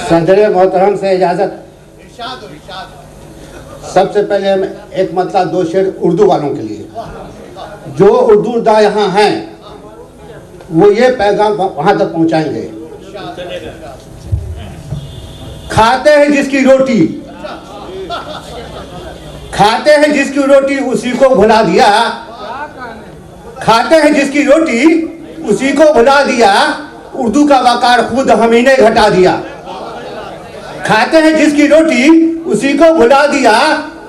सदर मोहतरम से इजाज़त। सबसे पहले मैं एक मतलब दो शेर उर्दू वालों के लिए, जो उर्दू दा यहाँ हैं वो ये पैगाम वहाँ तक पहुँचाएंगे। खाते हैं जिसकी रोटी, खाते हैं जिसकी रोटी उसी को भुला दिया, खाते हैं जिसकी रोटी उसी को भुला दिया, उर्दू का वकार खुद हम ही ने घटा दिया। खाते हैं जिसकी रोटी उसी को भुला दिया,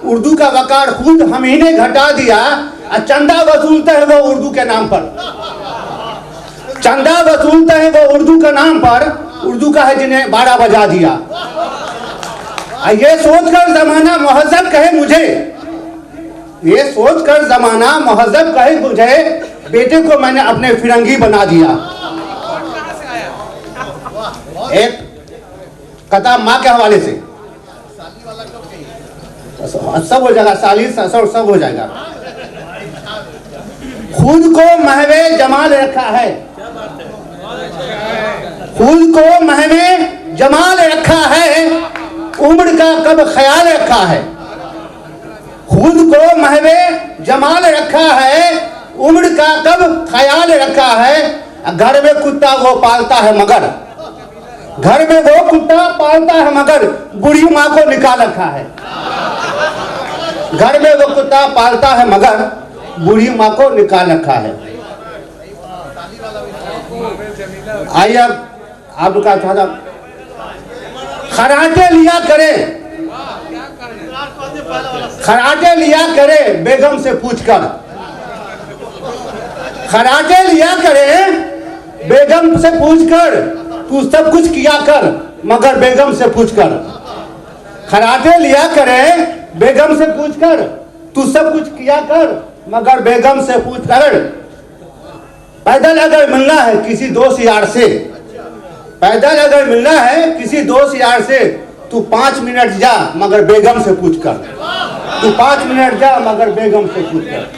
उर्दू का वकार खुद हम ही ने घटा दिया। चंदा वसूलते हैं वो उर्दू के नाम पर, चंदा वसूलते हैं वो उर्दू के नाम पर, उर्दू का है जिन्हें 12 बजा दिया। ये सोचकर जमाना महजब कहे मुझे, ये सोचकर जमाना महजब कहे मुझे, बेटे को मैंने अपने फिरंगी बना दिया। एक कथा माँ के हवाले से, सब हो जाएगा, साली सब हो जाएगा। खुद को महवे जमाल रखा है, खुद को महवे जमाल रखा है, उम्र का कब ख्याल रखा है। खुद को महवे जमाल रखा है, उम्र का कब ख्याल रखा है। घर में कुत्ता वो पालता है मगर, घर में वो कुत्ता पालता है मगर, बूढ़ी माँ को निकाल रखा है। घर में वो कुत्ता पालता है मगर, बूढ़ी माँ को निकाल रखा है। आइए अब आपका था खराटे लिया करे, खराटे लिया करे बेगम से पूछकर, खराटे लिया करे बेगम से पूछकर, तू सब कुछ किया कर मगर बेगम से पूछकर। खराटे लिया करे बेगम से पूछकर, तू सब कुछ किया कर मगर बेगम से पूछकर। पैदल अगर मिलना है किसी दोस्त यार से, पैदल अगर मिलना है किसी दोस्त यार से, तू 5 मिनट जा मगर बेगम से पूछ कर, तू 5 मिनट जा मगर बेगम से पूछ कर।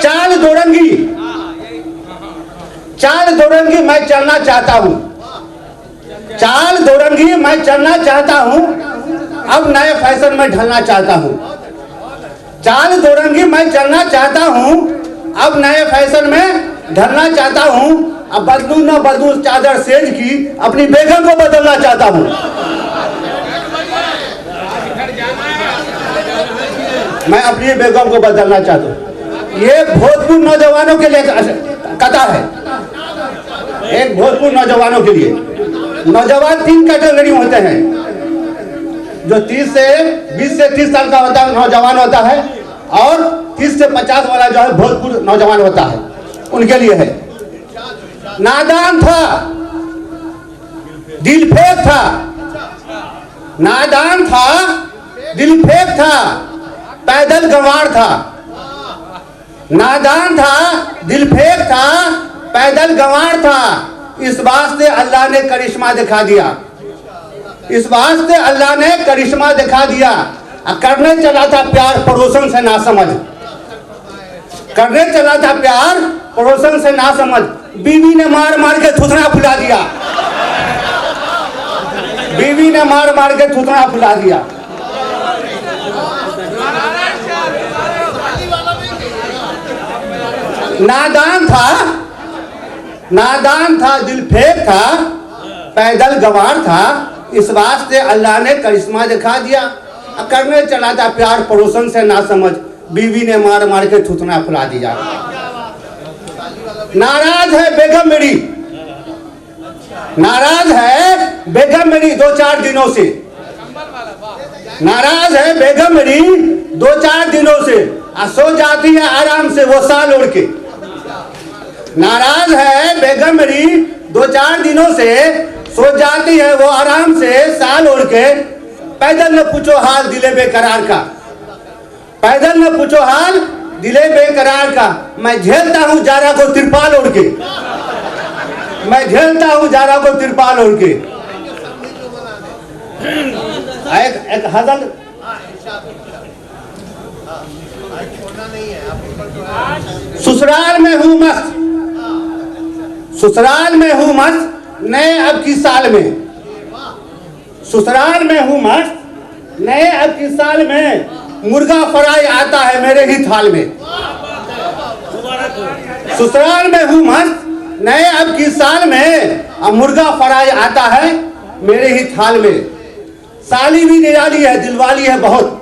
चाल दोरंगी, चाल दोरंगी मैं चलना चाहता हूँ, चाल दोरंगी मैं चलना चाहता हूँ, अब नए फैशन में ढलना चाहता हूँ। चाल दोरंगी मैं चलना चाहता हूँ, अब नए फैशन में ढलना चाहता हूँ। अब बदलू न बदलू चादर सेज की, अपनी बेगम को बदलना चाहता हूँ। मैं अपनी बेगम को बदलना चाहता हूँ। ये भोजपुर नौजवानों के लिए कथा है, एक भोजपुर नौजवानों के लिए। नौजवान 3 कैटेगरी होते हैं, जो 20 से 30 साल का होता है नौजवान होता है, और 30 से 50 वाला जो है भोजपुर नौजवान होता है, उनके लिए है। नादान था दिल फेंक था, नादान था दिल फेंक था, पैदल गंवार था। नादान था दिल फेंक था, पैदल गंवार था। इस वास्ते अल्लाह ने करिश्मा दिखा दिया, इस वास्ते अल्लाह ने करिश्मा दिखा दिया। करने चला था प्यार पड़ोसन से ना समझ, करने चला था प्यार पड़ोसन से ना समझ, बीवी ने मार मार के थुथना फुला दिया, बीवी ने मार मार के थुथना फुला दिया। नादान था, नादान था दिल फेंक था, पैदल गंवार था। इस वास्ते अल्लाह ने करिश्मा दिखा दिया। करने चला था प्यार पड़ोसन से ना समझ, बीवी ने मार मार के थुथना फुला दिया। नाराज है बेगम मेरी, नाराज है बेगम मेरी 2-4 दिनों से, नाराज है बेगम मेरी 2-4 दिनों से। सो जाती है आराम से वो साल ओढ़ के। नाराज है बेगम मेरी 2-4 दिनों से, सो जाती है वो आराम से साल ओढ़ के। पैदल न पूछो हाल दिले बेकरार का, पैदल न पूछो हाल दिले बेकरार का। मैं झेलता हूँ जारा को तिरपाल ओढ़ के, मैं झेलता हूँ जारा को तिरपाल ओढ़ के। एक हजल ससुराल में हूँ मस्त, ससुराल में हूँ मस्त नए अब की साल में, ससुराल में हूँ मस्त नए अब की साल में, मुर्गा फ्राई आता है मेरे ही थाल में। ससुराल में हूँ मस्त नए अब की साल में, अब मुर्गा फ्राई आता है मेरे ही थाल में। साली भी निराली है दिलवाली है बहुत,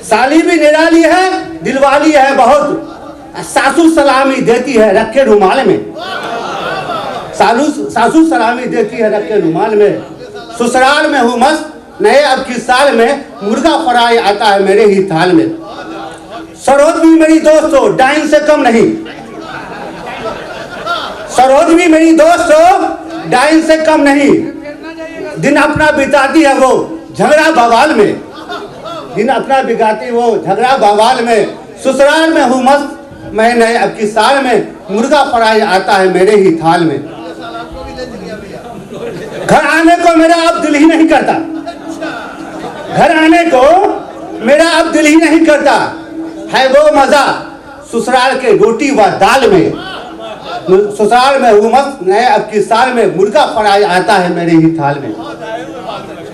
साली भी निराली है दिलवाली है बहुत, सासू सलामी देती है रख के रुमाल में, सासू सलामी देती है रख के रुमाल में। ससुराल में हूँ मस्त नए अब की साल में, मुर्गा फ्राई आता है मेरे ही थाल में। सरोज भी मेरी दोस्त हो डाइन से कम नहीं, सरोज भी मेरी दोस्त हो डाइन से कम नहीं, दिन अपना बिताती है वो झगड़ा बवाल में, दिन अपना बिगाती वो झगड़ा बवाल में। ससुराल में हूँ मस्त मैं नए अब की साल में, मुर्गा फ्राई आता है मेरे ही थाल में। घर आने को मेरा अब दिल ही नहीं करता, घर आने को मेरा अब दिल ही नहीं करता, है वो मजा ससुराल के रोटी व दाल में। ससुराल में हूँ मस्त नए अब की साल में, मुर्गा फ्राई आता है मेरे ही थाल में।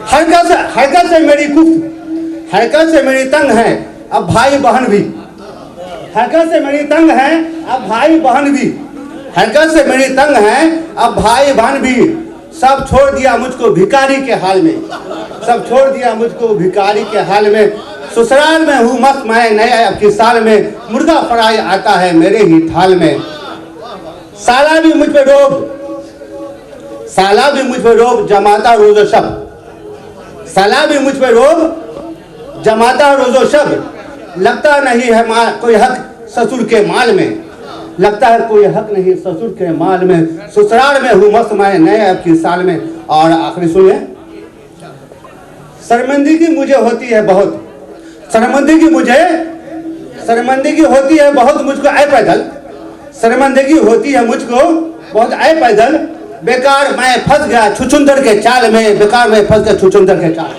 हरकत से मेरी कुफ्त, हरकत से मेरी तंग है अब भाई बहन भी, हरकत से मेरी तंग है अब भाई बहन भी, हरकत से मेरी तंग है अब भाई बहन भी, सब छोड़ दिया मुझको भिखारी के हाल में, सब छोड़ दिया मुझको भिखारी के हाल में। ससुराल में हूँ मस्त मैं नए अब की साल में, मुर्गा फ्राई आता है मेरे ही थाल में। साला भी मुझ पे रोब, साला भी मुझ पे रोब जमाता रोजो शब, साला भी मुझ पे रोब जमाता रोजो शब, लगता नहीं है कोई हक ससुर के माल में, लगता है कोई हक नहीं ससुर के माल में। ससुराल में हूँ मस्त मैं नए अब की साल में। और आखिरी सुनिए, शर्मिंदगी मुझे होती है बहुत, शर्मिंदगी मुझे, शर्मिंदगी होती है बहुत मुझको आए पैदल, शर्मिंदगी होती है मुझको बहुत आए पैदल, बेकार मैं फंस गया छुछुंदर के चाल में, बेकार मैं फंस गया छुछुंदर के चाल।